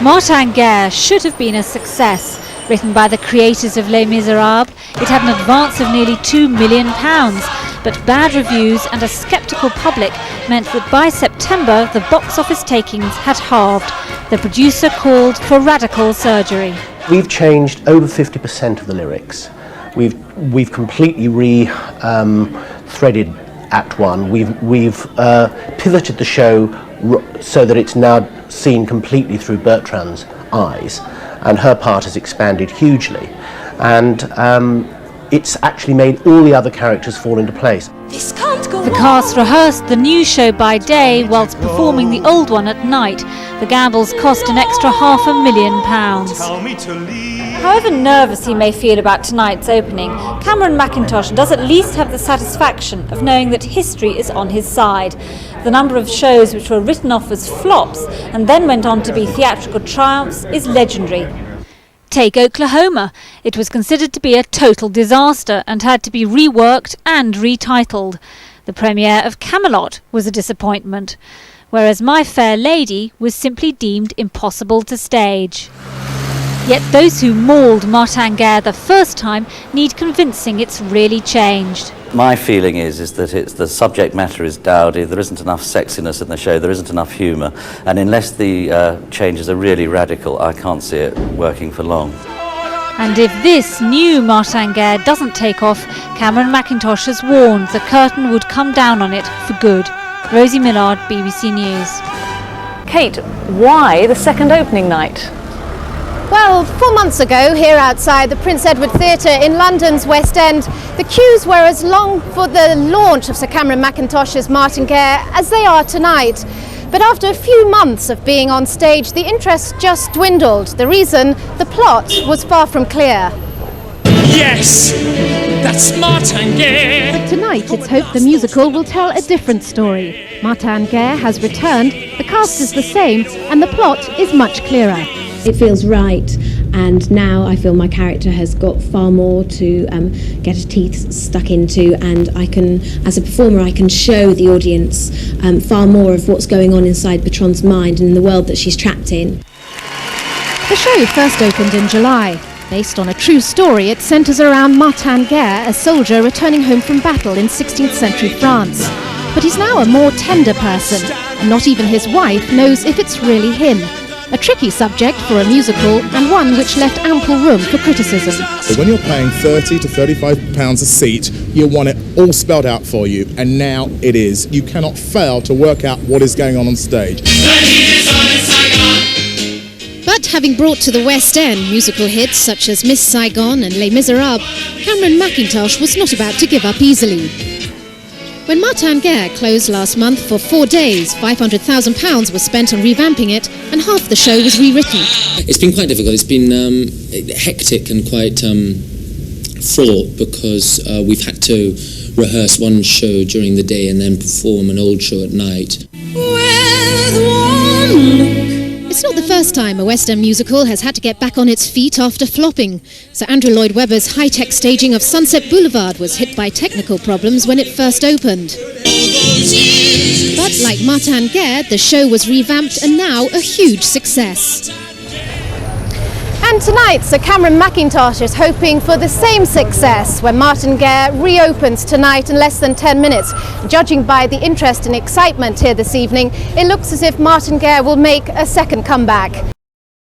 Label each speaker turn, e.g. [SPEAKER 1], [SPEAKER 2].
[SPEAKER 1] Martin Guerre should have been a success. Written by the creators of Les Miserables, it had an advance of nearly £2 million, but bad reviews and a sceptical public meant that by September the box office takings had halved. The producer called for radical surgery.
[SPEAKER 2] We've changed over 50% of the lyrics. We've completely threaded Act One. We've pivoted the show so that it's now seen completely through Bertrand's eyes, and her part has expanded hugely, and it's actually made all the other characters fall into place.
[SPEAKER 1] The cast rehearsed the new show by day whilst performing the old one at night. The gambles cost an extra £500,000. However nervous he may feel about tonight's opening, Cameron Mackintosh does at least have the satisfaction of knowing that history is on his side. The number of shows which were written off as flops and then went on to be theatrical triumphs is legendary. Take Oklahoma. It was considered to be a total disaster and had to be reworked and retitled. The premiere of Camelot was a disappointment, whereas My Fair Lady was simply deemed impossible to stage. Yet those who mauled Martin Guerre the first time need convincing it's really changed.
[SPEAKER 3] My feeling is that the subject matter is dowdy, there isn't enough sexiness in the show, there isn't enough humour, and unless the changes are really radical, I can't see it working for long.
[SPEAKER 1] And if this new Martin Guerre doesn't take off, Cameron Mackintosh has warned the curtain would come down on it for good. Rosie Millard, BBC News.
[SPEAKER 4] Kate, why the second opening night?
[SPEAKER 5] Well, 4 months ago, here outside the Prince Edward Theatre in London's West End, the queues were as long for the launch of Sir Cameron Mackintosh's Martin Guerre as they are tonight. But after a few months of being on stage, the interest just dwindled. The reason? The plot was far from clear.
[SPEAKER 6] Yes, that's Martin Guerre.
[SPEAKER 5] But tonight, it's hoped the musical will tell a different story. Martin Guerre has returned, the cast is the same, and the plot is much clearer.
[SPEAKER 7] It feels right, and now I feel my character has got far more to get his teeth stuck into, and I can, as a performer, I can show the audience far more of what's going on inside Bertrand's mind and in the world that she's trapped in.
[SPEAKER 5] The show first opened in July. Based on a true story, it centres around Martin Guerre, a soldier returning home from battle in 16th century France. But he's now a more tender person, and not even his wife knows if it's really him. A tricky subject for a musical, and one which left ample room for criticism.
[SPEAKER 8] So when you're paying £30 to £35 a seat, you want it all spelled out for you, and now it is. You cannot fail to work out what is going on stage.
[SPEAKER 9] But having brought to the West End musical hits such as Miss Saigon and Les Miserables, Cameron Mackintosh was not about to give up easily. When Martin Guerre closed last month for 4 days, £500,000 was spent on revamping it, and half the show was rewritten.
[SPEAKER 10] It's been quite difficult. It's been hectic and quite fraught because we've had to rehearse one show during the day and then perform an old show at night.
[SPEAKER 9] It's not the first time a West End musical has had to get back on its feet after flopping. Sir Andrew Lloyd Webber's high-tech staging of Sunset Boulevard was hit by technical problems when it first opened. But like Martin Guerre, the show was revamped and now a huge success.
[SPEAKER 5] And tonight, Sir Cameron Mackintosh is hoping for the same success when Martin Guerre reopens tonight in less than 10 minutes. Judging by the interest and excitement here this evening, it looks as if Martin Guerre will make a second comeback.